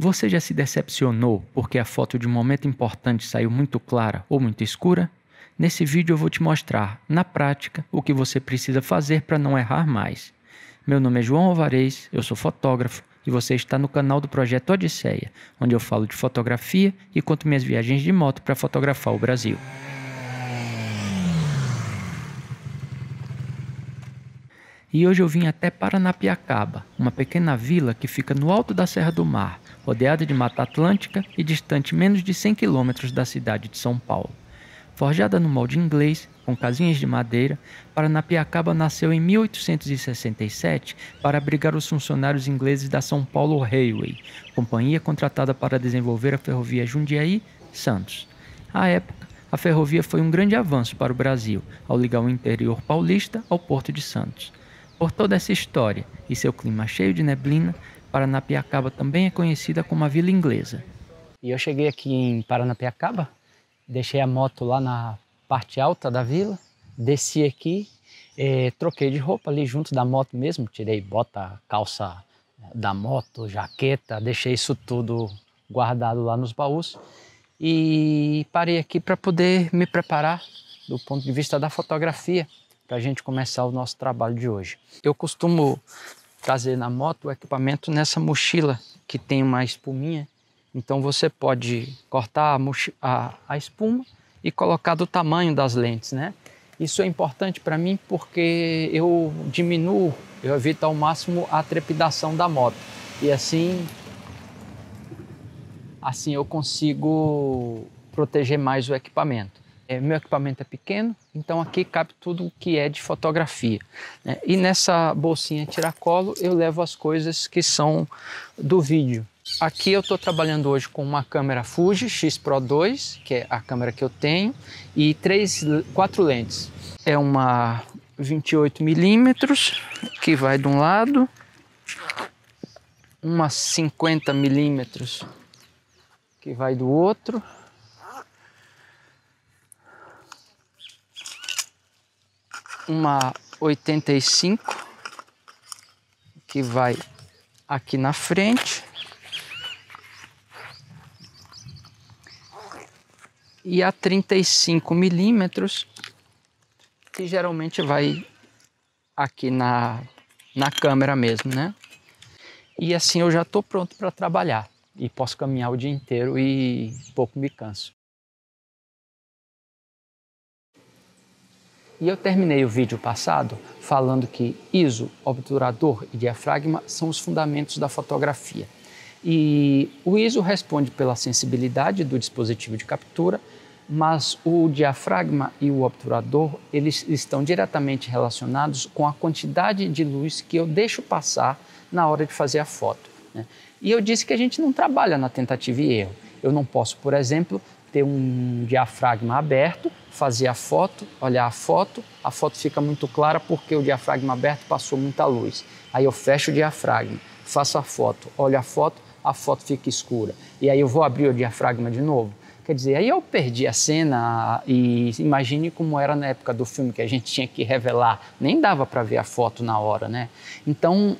Você já se decepcionou porque a foto de um momento importante saiu muito clara ou muito escura? Nesse vídeo eu vou te mostrar, na prática, o que você precisa fazer para não errar mais. Meu nome é João Alvarez, eu sou fotógrafo e você está no canal do Projeto Odisseia, onde eu falo de fotografia e conto minhas viagens de moto para fotografar o Brasil. E hoje eu vim até Paranapiacaba, uma pequena vila que fica no alto da Serra do Mar, rodeada de Mata Atlântica e distante menos de 100 quilômetros da cidade de São Paulo. Forjada no molde inglês, com casinhas de madeira, Paranapiacaba nasceu em 1867 para abrigar os funcionários ingleses da São Paulo Railway, companhia contratada para desenvolver a ferrovia Jundiaí-Santos. À época, a ferrovia foi um grande avanço para o Brasil, ao ligar o interior paulista ao Porto de Santos. Por toda essa história e seu clima cheio de neblina, Paranapiacaba também é conhecida como a Vila Inglesa. E eu cheguei aqui em Paranapiacaba, deixei a moto lá na parte alta da vila, desci aqui, troquei de roupa ali junto da moto mesmo, tirei bota, calça da moto, jaqueta, deixei isso tudo guardado lá nos baús e parei aqui para poder me preparar do ponto de vista da fotografia, para a gente começar o nosso trabalho de hoje. Eu costumo trazer na moto o equipamento nessa mochila que tem uma espuminha, então você pode cortar a espuma e colocar do tamanho das lentes, né? Isso é importante para mim porque eu evito ao máximo a trepidação da moto e assim eu consigo proteger mais o equipamento. Meu equipamento é pequeno, então aqui cabe tudo o que é de fotografia, né? E nessa bolsinha tiracolo eu levo as coisas que são do vídeo. Aqui eu estou trabalhando hoje com uma câmera Fuji X Pro 2, que é a câmera que eu tenho, e 4 lentes. É uma 28mm, que vai de um lado, uma 50mm, que vai do outro, uma 85, que vai aqui na frente, e a 35mm, que geralmente vai aqui na câmera mesmo, né? E assim eu já estou pronto para trabalhar e posso caminhar o dia inteiro e pouco me canso. E eu terminei o vídeo passado falando que ISO, obturador e diafragma são os fundamentos da fotografia. E o ISO responde pela sensibilidade do dispositivo de captura, mas o diafragma e o obturador, eles estão diretamente relacionados com a quantidade de luz que eu deixo passar na hora de fazer a foto, né? E eu disse que a gente não trabalha na tentativa e erro. Eu não posso, por exemplo, ter um diafragma aberto, fazer a foto, olhar a foto fica muito clara porque o diafragma aberto passou muita luz. Aí eu fecho o diafragma, faço a foto, olho a foto fica escura. E aí eu vou abrir o diafragma de novo. Quer dizer, aí eu perdi a cena e imagine como era na época do filme que a gente tinha que revelar, nem dava para ver a foto na hora, né? Então,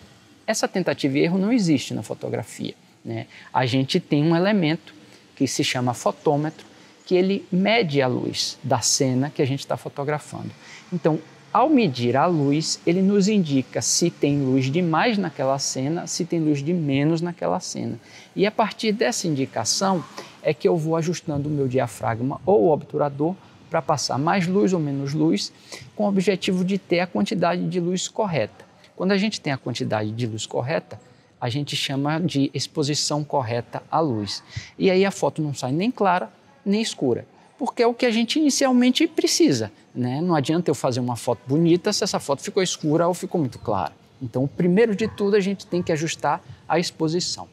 essa tentativa e erro não existe na fotografia, né? A gente tem um elemento que se chama fotômetro, que ele mede a luz da cena que a gente está fotografando. Então, ao medir a luz, ele nos indica se tem luz demais naquela cena, se tem luz de menos naquela cena. E a partir dessa indicação é que eu vou ajustando o meu diafragma ou o obturador para passar mais luz ou menos luz, com o objetivo de ter a quantidade de luz correta. Quando a gente tem a quantidade de luz correta, a gente chama de exposição correta à luz. E aí a foto não sai nem clara, nem escura, porque é o que a gente inicialmente precisa, né? Não adianta eu fazer uma foto bonita se essa foto ficou escura ou ficou muito clara. Então, primeiro de tudo, a gente tem que ajustar a exposição.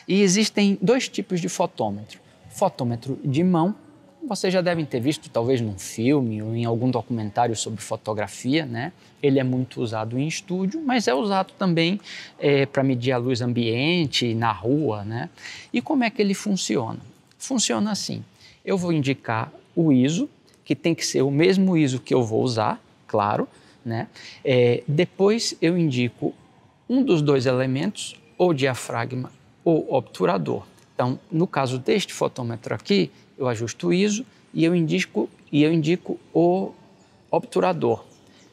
E existem 2 tipos de fotômetro. Fotômetro de mão, vocês já devem ter visto talvez num filme ou em algum documentário sobre fotografia, né? Ele é muito usado em estúdio, mas é usado também para medir a luz ambiente, na rua, né? E como é que ele funciona? Funciona assim, eu vou indicar o ISO, que tem que ser o mesmo ISO que eu vou usar, claro, né? Depois eu indico um dos 2 elementos, ou diafragma ou obturador. Então, no caso deste fotômetro aqui, eu ajusto o ISO e eu indico o obturador.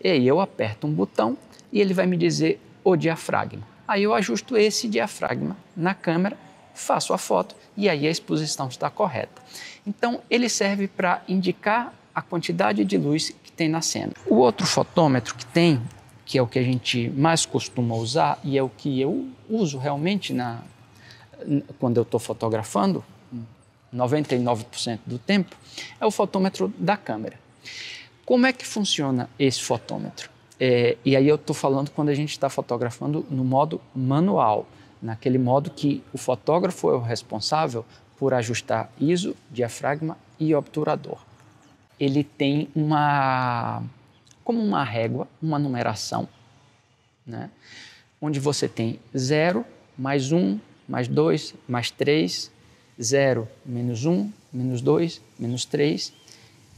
E aí eu aperto um botão e ele vai me dizer o diafragma. Aí eu ajusto esse diafragma na câmera, faço a foto e aí a exposição está correta. Então, ele serve para indicar a quantidade de luz que tem na cena. O outro fotômetro que tem, que é o que a gente mais costuma usar e é o que eu uso realmente quando eu estou fotografando, 99% do tempo, é o fotômetro da câmera. Como é que funciona esse fotômetro? E aí eu estou falando quando a gente está fotografando no modo manual, naquele modo que o fotógrafo é o responsável por ajustar ISO, diafragma e obturador. Ele tem como uma régua, uma numeração, né? Onde você tem 0, mais 1, mais 2, mais 3, 0, menos 1, menos 2, menos 3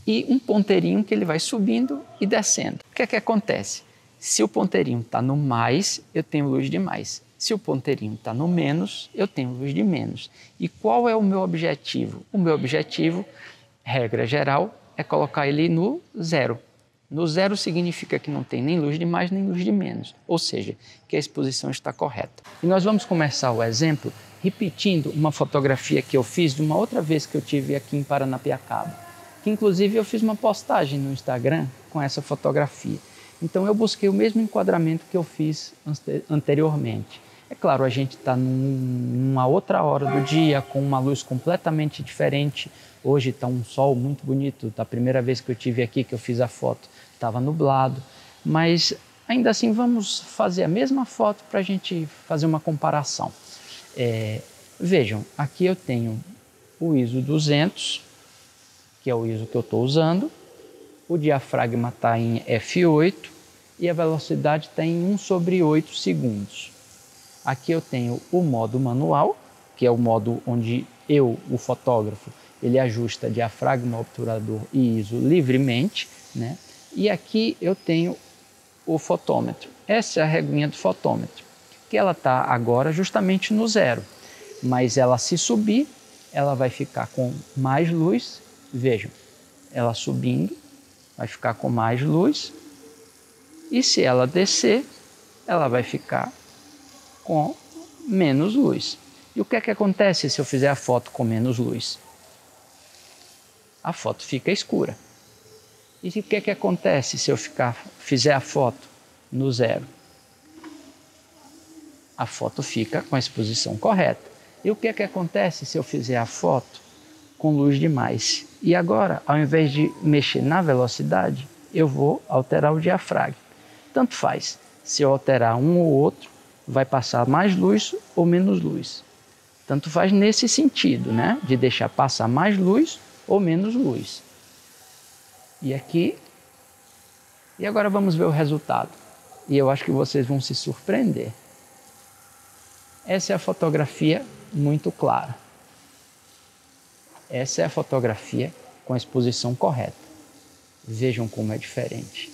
e um ponteirinho que ele vai subindo e descendo. O que é que acontece? Se o ponteirinho está no mais, eu tenho luz de mais. Se o ponteirinho está no menos, eu tenho luz de menos. E qual é o meu objetivo? O meu objetivo, regra geral, é colocar ele no 0. No 0 significa que não tem nem luz de mais nem luz de menos, ou seja, que a exposição está correta. E nós vamos começar o exemplo repetindo uma fotografia que eu fiz de uma outra vez que eu tive aqui em Paranapiacaba, que inclusive eu fiz uma postagem no Instagram com essa fotografia. Então eu busquei o mesmo enquadramento que eu fiz anteriormente. É claro, a gente está numa outra hora do dia, com uma luz completamente diferente. Hoje está um sol muito bonito, da primeira vez que eu estive aqui, que eu fiz a foto, estava nublado. Mas ainda assim vamos fazer a mesma foto para a gente fazer uma comparação. Vejam, aqui eu tenho o ISO 200, que é o ISO que eu estou usando. O diafragma está em f8 e a velocidade está em 1/8 segundos. Aqui eu tenho o modo manual, que é o modo onde o fotógrafo, ele ajusta diafragma, obturador e ISO livremente, né? E aqui eu tenho o fotômetro. Essa é a reguinha do fotômetro, que ela está agora justamente no 0. Mas ela se subir, ela vai ficar com mais luz. Vejam, ela subindo, vai ficar com mais luz. E se ela descer, ela vai ficar com menos luz. E o que é que acontece se eu fizer a foto com menos luz? A foto fica escura. E o que é que acontece se eu fizer a foto no 0? A foto fica com a exposição correta. E o que é que acontece se eu fizer a foto com luz demais? E agora, ao invés de mexer na velocidade, eu vou alterar o diafragma. Tanto faz, se eu alterar um ou outro, vai passar mais luz ou menos luz. Tanto faz nesse sentido, né? De deixar passar mais luz ou menos luz. E aqui, e agora vamos ver o resultado. E eu acho que vocês vão se surpreender. Essa é a fotografia muito clara. Essa é a fotografia com a exposição correta. Vejam como é diferente.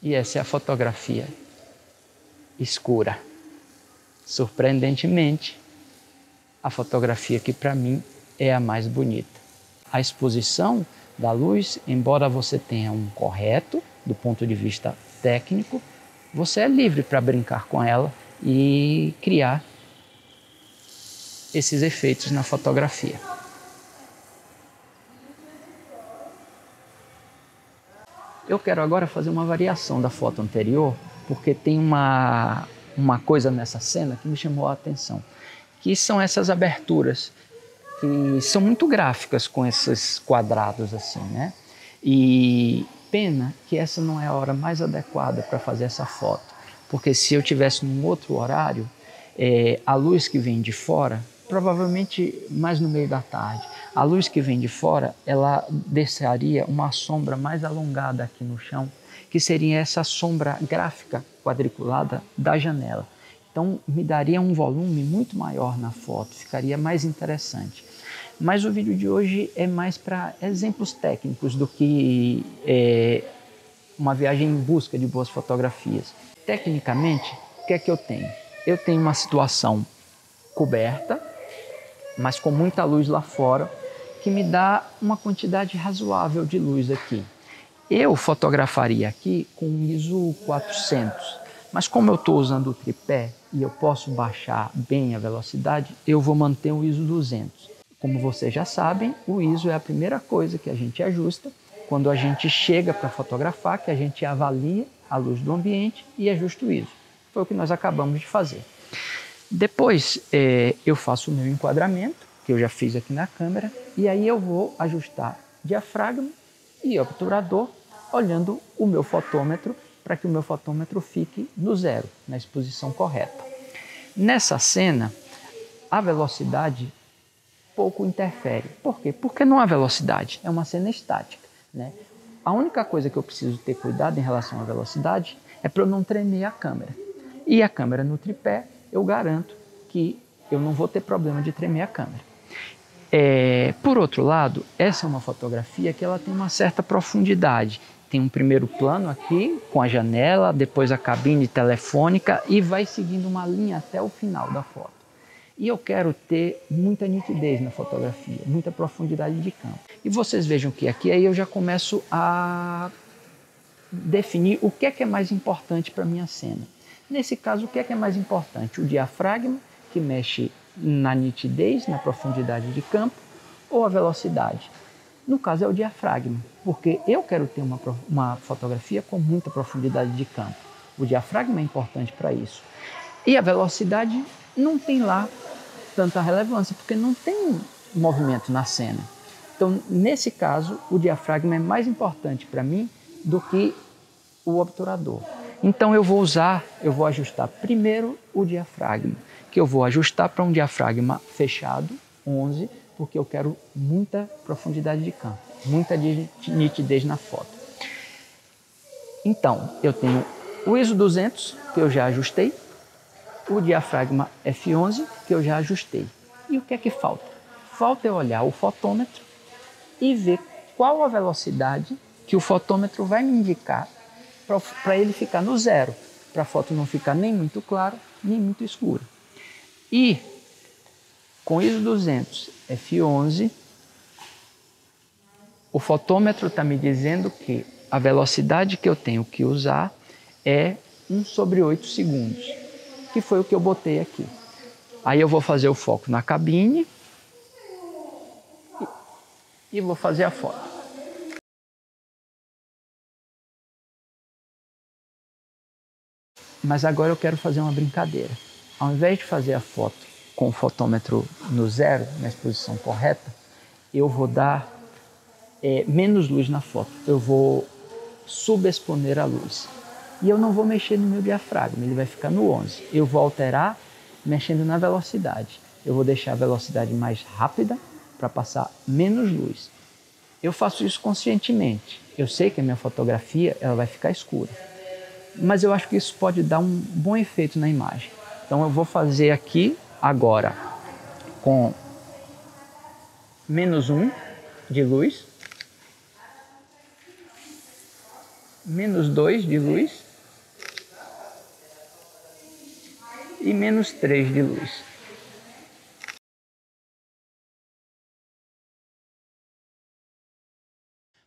E essa é a fotografia escura. Surpreendentemente, a fotografia que para mim é a mais bonita. A exposição da luz, embora você tenha um correto do ponto de vista técnico, você é livre para brincar com ela e criar esses efeitos na fotografia. Eu quero agora fazer uma variação da foto anterior, porque tem uma coisa nessa cena que me chamou a atenção, que são essas aberturas, que são muito gráficas com esses quadrados assim, né? E pena que essa não é a hora mais adequada para fazer essa foto, porque se eu tivesse num outro horário, a luz que vem de fora, provavelmente mais no meio da tarde, a luz que vem de fora, ela deixaria uma sombra mais alongada aqui no chão, que seria essa sombra gráfica quadriculada da janela. Então, me daria um volume muito maior na foto, ficaria mais interessante. Mas o vídeo de hoje é mais para exemplos técnicos do que uma viagem em busca de boas fotografias. Tecnicamente, o que é que eu tenho? eu tenho uma situação coberta, mas com muita luz lá fora, que me dá uma quantidade razoável de luz aqui. Eu fotografaria aqui com ISO 400, mas como eu estou usando o tripé e eu posso baixar bem a velocidade, eu vou manter o ISO 200. Como vocês já sabem, o ISO é a primeira coisa que a gente ajusta quando a gente chega para fotografar, que a gente avalia a luz do ambiente e ajusta o ISO. Foi o que nós acabamos de fazer. Depois eu faço o meu enquadramento, que eu já fiz aqui na câmera, e aí eu vou ajustar diafragma e obturador, olhando o meu fotômetro, para que o meu fotômetro fique no zero, na exposição correta. Nessa cena, a velocidade pouco interfere. Por quê? Porque não há velocidade, é uma cena estática, né? A única coisa que eu preciso ter cuidado em relação à velocidade é para eu não tremer a câmera. E a câmera no tripé, eu garanto que eu não vou ter problema de tremer a câmera. Por outro lado, essa é uma fotografia que ela tem uma certa profundidade. Tem um primeiro plano aqui com a janela, depois a cabine telefônica e vai seguindo uma linha até o final da foto. E eu quero ter muita nitidez na fotografia, muita profundidade de campo. E vocês vejam que aqui aí eu já começo a definir o que é mais importante para a minha cena. Nesse caso, o que é mais importante? O diafragma, que mexe na nitidez, na profundidade de campo, ou a velocidade? No caso é o diafragma, porque eu quero ter uma fotografia com muita profundidade de campo. O diafragma é importante para isso. E a velocidade não tem lá tanta relevância, porque não tem movimento na cena. Então, nesse caso, o diafragma é mais importante para mim do que o obturador. Então eu vou ajustar primeiro o diafragma, que eu vou ajustar para um diafragma fechado, 11, porque eu quero muita profundidade de campo, muita nitidez na foto. Então, eu tenho o ISO 200, que eu já ajustei, o diafragma F11, que eu já ajustei. E o que é que falta? Falta eu olhar o fotômetro e ver qual a velocidade que o fotômetro vai me indicar para ele ficar no zero, para a foto não ficar nem muito clara, nem muito escura. E com ISO 200 F11, o fotômetro está me dizendo que a velocidade que eu tenho que usar é 1/8 segundos, que foi o que eu botei aqui. Aí eu vou fazer o foco na cabine e vou fazer a foto. Mas agora eu quero fazer uma brincadeira. Ao invés de fazer a foto com o fotômetro no zero, na exposição correta, eu vou dar menos luz na foto. Eu vou subexponer a luz. E eu não vou mexer no meu diafragma, ele vai ficar no 11. Eu vou alterar mexendo na velocidade. Eu vou deixar a velocidade mais rápida para passar menos luz. Eu faço isso conscientemente. Eu sei que a minha fotografia ela vai ficar escura. Mas eu acho que isso pode dar um bom efeito na imagem. Então eu vou fazer aqui agora com -1 de luz, -2 de luz e -3 de luz.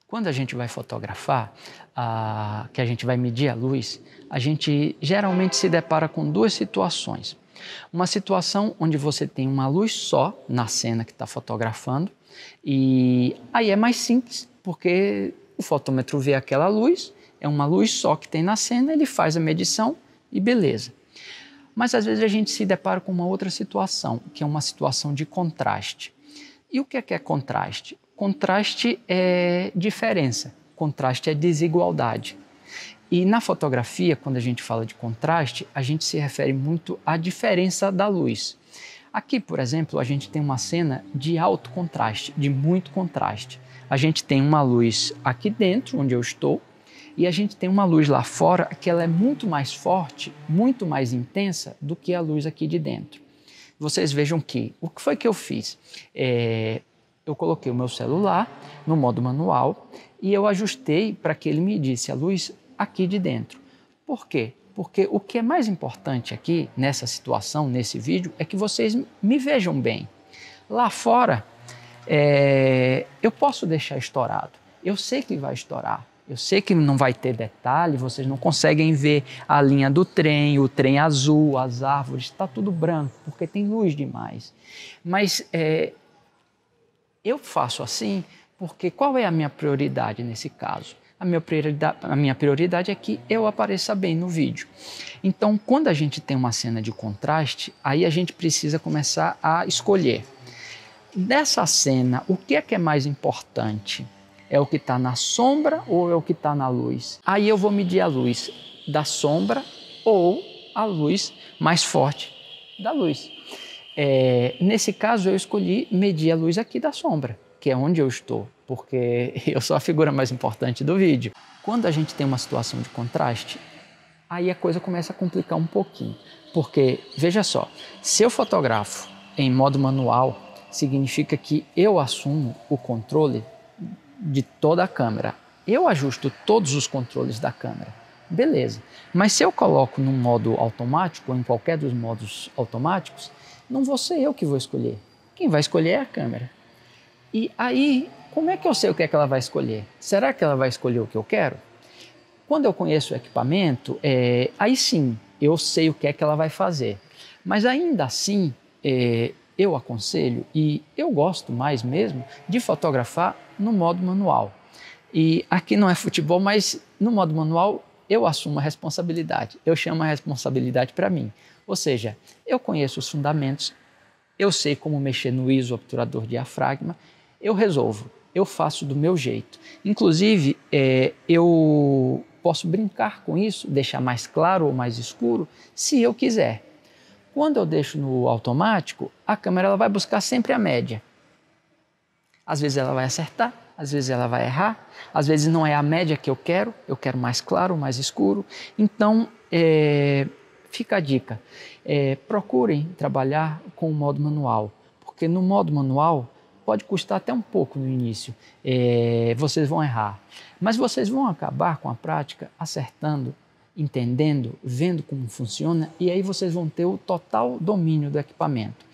Quando a gente vai fotografar, que a gente vai medir a luz, a gente geralmente se depara com duas situações. Uma situação onde você tem uma luz só na cena que está fotografando e aí é mais simples, porque o fotômetro vê aquela luz, é uma luz só que tem na cena, ele faz a medição e beleza. Mas às vezes a gente se depara com uma outra situação, que é uma situação de contraste. E o que é contraste? Contraste é diferença, contraste é desigualdade. E na fotografia, quando a gente fala de contraste, a gente se refere muito à diferença da luz. Aqui, por exemplo, a gente tem uma cena de alto contraste, de muito contraste. A gente tem uma luz aqui dentro, onde eu estou, e a gente tem uma luz lá fora que ela é muito mais forte, muito mais intensa do que a luz aqui de dentro. Vocês vejam que, o que foi que eu fiz? Eu coloquei o meu celular no modo manual e eu ajustei para que ele medisse a luz aqui de dentro. Por quê? porque o que é mais importante aqui, nessa situação, nesse vídeo, é que vocês me vejam bem. Lá fora, eu posso deixar estourado, eu sei que vai estourar, eu sei que não vai ter detalhe, vocês não conseguem ver a linha do trem, o trem azul, as árvores, está tudo branco, porque tem luz demais. Mas eu faço assim porque qual é a minha prioridade nesse caso? A minha prioridade é que eu apareça bem no vídeo. Então, quando a gente tem uma cena de contraste, aí a gente precisa começar a escolher. Nessa cena, o que é mais importante? É o que está na sombra ou é o que está na luz? Aí eu vou medir a luz da sombra ou a luz mais forte da luz. Nesse caso, eu escolhi medir a luz aqui da sombra, que é onde eu estou, porque eu sou a figura mais importante do vídeo. Quando a gente tem uma situação de contraste, aí a coisa começa a complicar um pouquinho, porque, veja só, se eu fotografo em modo manual, significa que eu assumo o controle de toda a câmera. Eu ajusto todos os controles da câmera, beleza. Mas se eu coloco num modo automático, ou em qualquer dos modos automáticos, não vou ser eu que vou escolher. Quem vai escolher é a câmera. E aí, como é que eu sei o que é que ela vai escolher? Será que ela vai escolher o que eu quero? Quando eu conheço o equipamento, aí sim, eu sei o que é que ela vai fazer. Mas ainda assim, eu aconselho, e eu gosto mais mesmo, de fotografar no modo manual. E aqui não é futebol, mas no modo manual eu assumo a responsabilidade. Eu chamo a responsabilidade para mim. Ou seja, eu conheço os fundamentos, eu sei como mexer no ISO obturador diafragma, eu resolvo, eu faço do meu jeito. Inclusive, eu posso brincar com isso, deixar mais claro ou mais escuro, se eu quiser. Quando eu deixo no automático, a câmera ela vai buscar sempre a média. Às vezes ela vai acertar, às vezes ela vai errar, às vezes não é a média que eu quero mais claro, mais escuro. Então, fica a dica, procurem trabalhar com o modo manual, porque no modo manual pode custar até um pouco no início, vocês vão errar, mas vocês vão acabar com a prática acertando, entendendo, vendo como funciona, e aí vocês vão ter o total domínio do equipamento.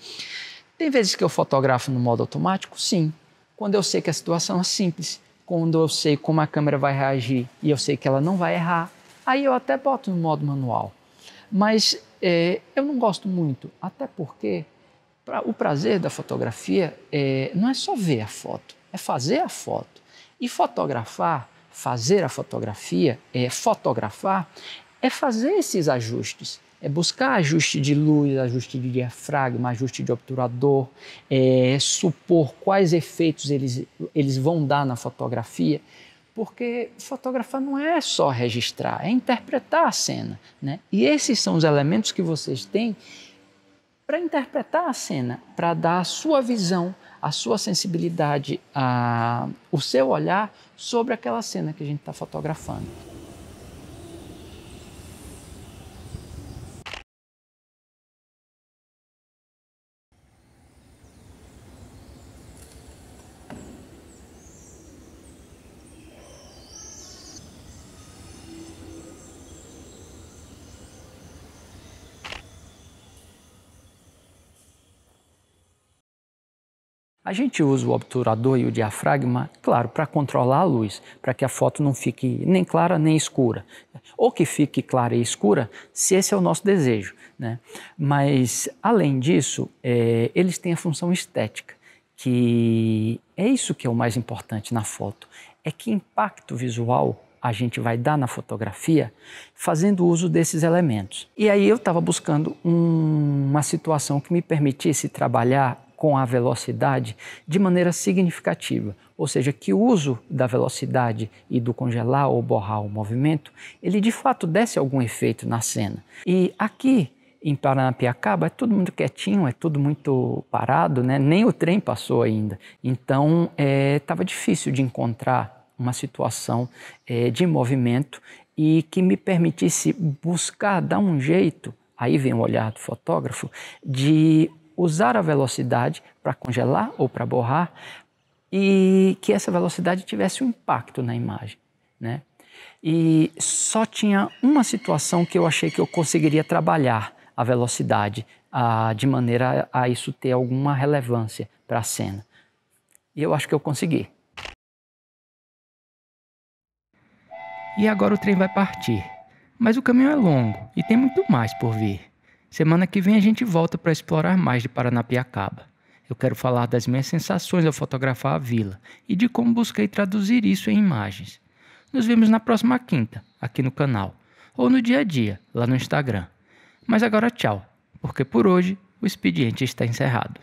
Tem vezes que eu fotografo no modo automático? Sim. Quando eu sei que a situação é simples, quando eu sei como a câmera vai reagir e eu sei que ela não vai errar, aí eu até boto no modo manual. Mas eu não gosto muito, até porque o prazer da fotografia não é só ver a foto, é fazer a foto. E fotografar, fazer a fotografia, fotografar, é fazer esses ajustes. É buscar ajuste de luz, ajuste de diafragma, ajuste de obturador, supor quais efeitos eles vão dar na fotografia, porque fotografar não é só registrar, é interpretar a cena, né? E esses são os elementos que vocês têm para interpretar a cena, para dar a sua visão, a sua sensibilidade, o seu olhar sobre aquela cena que a gente está fotografando. A gente usa o obturador e o diafragma, claro, para controlar a luz, para que a foto não fique nem clara nem escura. Ou que fique clara e escura, se esse é o nosso desejo, né? Mas, além disso, eles têm a função estética, que é isso que é o mais importante na foto. É que impacto visual a gente vai dar na fotografia fazendo uso desses elementos. E aí eu estava buscando uma situação que me permitisse trabalhar com a velocidade de maneira significativa, ou seja, que o uso da velocidade e do congelar ou borrar o movimento, ele de fato desse algum efeito na cena. E aqui em Paranapiacaba é tudo muito quietinho, é tudo muito parado, né? Nem o trem passou ainda, então estava difícil de encontrar uma situação de movimento e que me permitisse buscar, dar um jeito, aí vem o olhar do fotógrafo, de usar a velocidade para congelar ou para borrar e que essa velocidade tivesse um impacto na imagem, né? E só tinha uma situação que eu achei que eu conseguiria trabalhar a velocidade de maneira a isso ter alguma relevância para a cena. E eu acho que eu consegui. E agora o trem vai partir. Mas o caminho é longo e tem muito mais por vir. Semana que vem a gente volta para explorar mais de Paranapiacaba. Eu quero falar das minhas sensações ao fotografar a vila e de como busquei traduzir isso em imagens. Nos vemos na próxima quinta, aqui no canal, ou no dia a dia, lá no Instagram. Mas agora tchau, porque por hoje o expediente está encerrado.